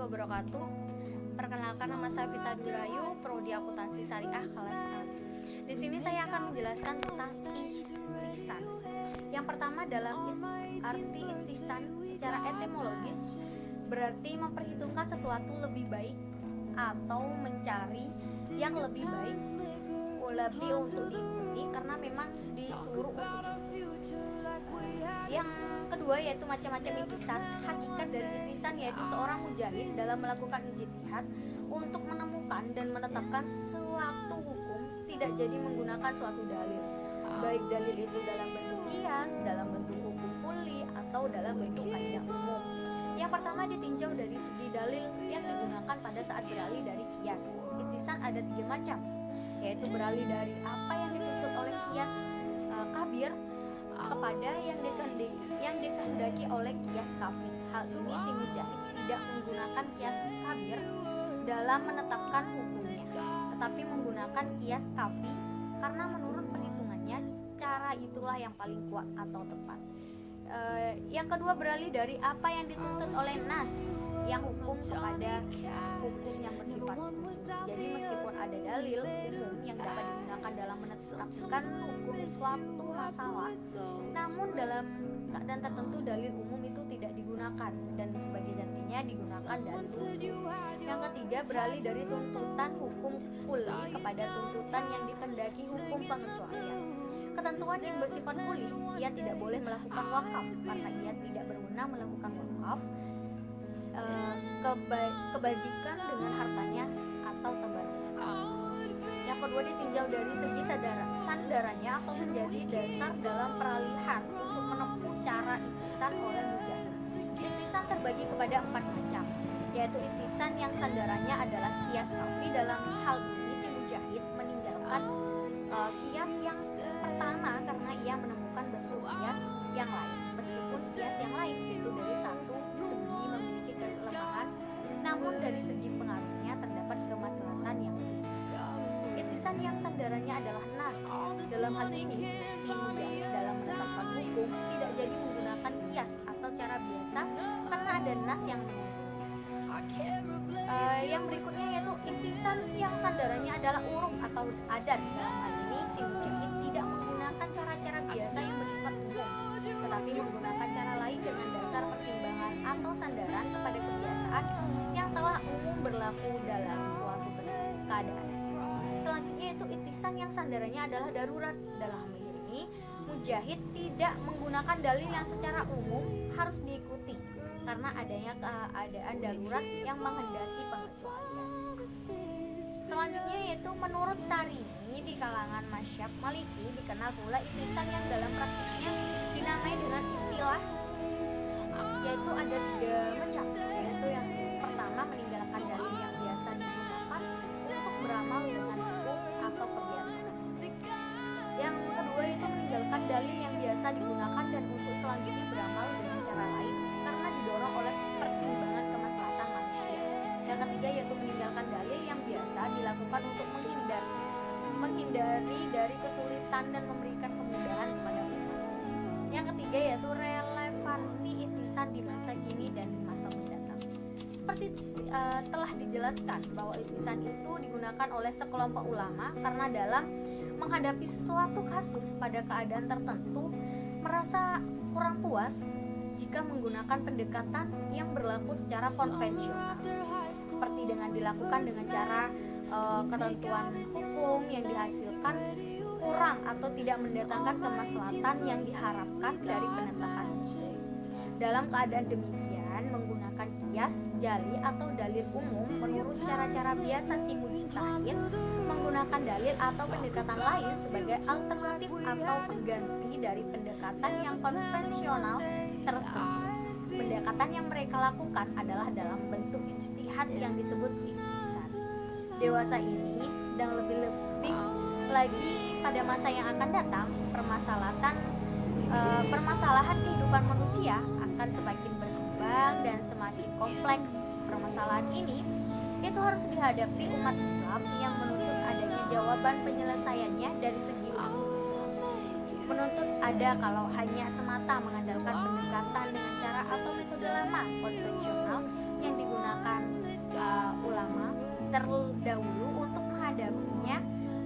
wabarakatuh. Perkenalkan, nama saya Vita Durayu, Prodi Akuntansi Syariah kelas A. Di sini saya akan menjelaskan tentang istisan. Yang pertama, dalam arti istisan secara etimologis berarti memperhitungkan sesuatu lebih baik atau mencari yang lebih baik, lebih untuk diikuti karena memang disuruh untuk diikuti. Yang kedua yaitu macam-macam intisan. Hakikat dari intisan yaitu seorang mujahid dalam melakukan ijtihad untuk menemukan dan menetapkan suatu hukum tidak jadi menggunakan suatu dalil, baik dalil itu dalam bentuk qiyas, dalam bentuk hukum kuli, atau dalam bentuk kaidah umum. Yang pertama ditinjau dari segi dalil yang digunakan pada saat beralih dari qiyas. Intisan ada 3 macam, yaitu beralih dari apa yang dituntut oleh qiyas kabir kepada yang dikehendaki oleh qiyas kafi. Hal ini si mujahid tidak menggunakan qiyas kabir dalam menetapkan hukumnya, tetapi menggunakan qiyas kafi karena menurut perhitungannya cara itulah yang paling kuat atau tepat. Yang kedua beralih dari apa yang dituntut oleh nas yang hukum kepada hukum yang bersifat khusus. Jadi meskipun ada dalil umum yang dapat digunakan dalam menetapkan hukum suatu masalah, namun dalam keadaan tertentu dalil umum itu tidak digunakan dan sebagai gantinya digunakan dalil khusus. Yang ketiga beralih dari tuntutan hukum kuli kepada tuntutan yang dikehendaki hukum pengecualian. Ketentuan yang bersifat kuli, ia tidak boleh melakukan wakaf karena ia tidak berwenang melakukan wakaf kebajikan dengan hartanya atau tabarruk. Yang kedua ditinjau dari segi sandarannya atau menjadi dasar dalam peralihan untuk menempuh cara intisan oleh mujahid. Intisan terbagi kepada 4 macam, yaitu intisan yang sandarannya adalah qiyas kafi. Dalam hal ini si mujahid meninggalkan qiyas yang pertama karena ia menemukan bentuk qiyas yang lain, meskipun qiyas yang lain itu dari satu segi memiliki kelemahan, namun dari segi pengaruhnya terdapat kemaslahatan yang lebih. Intisan yang sandarannya adalah nas. Dalam hal ini si mujahid dalam menetapkan hukum tidak jadi menggunakan qiyas atau cara biasa karena ada nas yang menuntunnya. Yang berikutnya yaitu intisan yang sandarannya adalah uruf atau adat. Dalam hal ini si mujahid tidak menggunakan cara-cara biasa yang bersifat umum, tetapi menggunakan cara lain dengan dasar pertimbangan atau sandaran kepada kebiasaan yang telah umum berlaku dalam suatu keadaan. Selanjutnya yaitu intisan yang sandarannya adalah darurat. Dalam hal ini mujahid tidak menggunakan dalil yang secara umum harus diikuti karena adanya keadaan darurat yang menghendaki pengecualian. Selanjutnya yaitu menurut Sarimi di kalangan mazhab Maliki dikenal pula intisan yang dalam praktiknya dinamai dengan istilah, yaitu ada 3 macam, yaitu yang pertama meninggalkan dalil yang biasa digunakan untuk beramal dengan huruf atau kebiasaan. Yang kedua itu meninggalkan dalil yang biasa digunakan dan untuk selanjutnya beramal dengan cara lain karena didorong oleh pertimbangan kemaslahatan manusia. Yang ketiga yaitu meninggalkan dalil yang biasa dilakukan untuk menghindari dari kesulitan dan memberikan kemudahan kepada umat. Yang ketiga yaitu relevansi intisan di masa kini dan masa mendatang. Seperti telah dijelaskan bahwa intisan itu digunakan oleh sekelompok ulama karena dalam menghadapi suatu kasus pada keadaan tertentu merasa kurang puas jika menggunakan pendekatan yang berlaku secara konvensional, seperti dengan dilakukan dengan cara ketentuan hukum yang dihasilkan kurang atau tidak mendatangkan kemaslahatan yang diharapkan dari penetapan hukum. Dalam keadaan demikian, menggunakan qiyas, jali atau dalil umum menurut cara-cara biasa si mujtahid, menggunakan dalil atau pendekatan lain sebagai alternatif atau pengganti dari pendekatan yang konvensional tersebut. Pendekatan yang mereka lakukan adalah dalam bentuk ijtihad yang disebut intisan. Dewasa ini dan lebih-lebih lagi pada masa yang akan datang, permasalahan kehidupan manusia akan semakin berkembang dan semakin kompleks. Permasalahan ini itu harus dihadapi umat Islam yang menuntut adanya jawaban penyelesaiannya dari segi ilmu Islam. Menuntut ada kalau hanya semata mengandalkan pendekatan dengan cara atau metode lama konvensional yang digunakan terdahulu untuk menghadapinya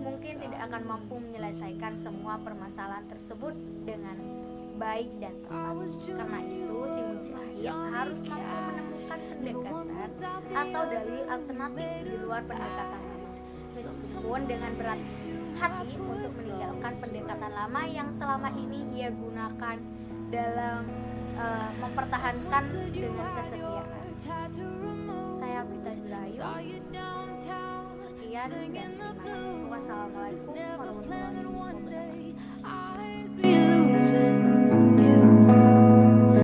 mungkin tidak akan mampu menyelesaikan semua permasalahan tersebut dengan baik dan tepat. Karena itu si mujahid harus mampu menemukan pendekatan atau dalil alternatif di luar pendekatan lama, meskipun dengan berat hati untuk meninggalkan pendekatan lama yang selama ini ia gunakan dalam mempertahankan dengan kesetiaan. Saya Vita Durayu. Sekian dan terima kasih. Wassalamualaikum warahmatullahi wabarakatuh.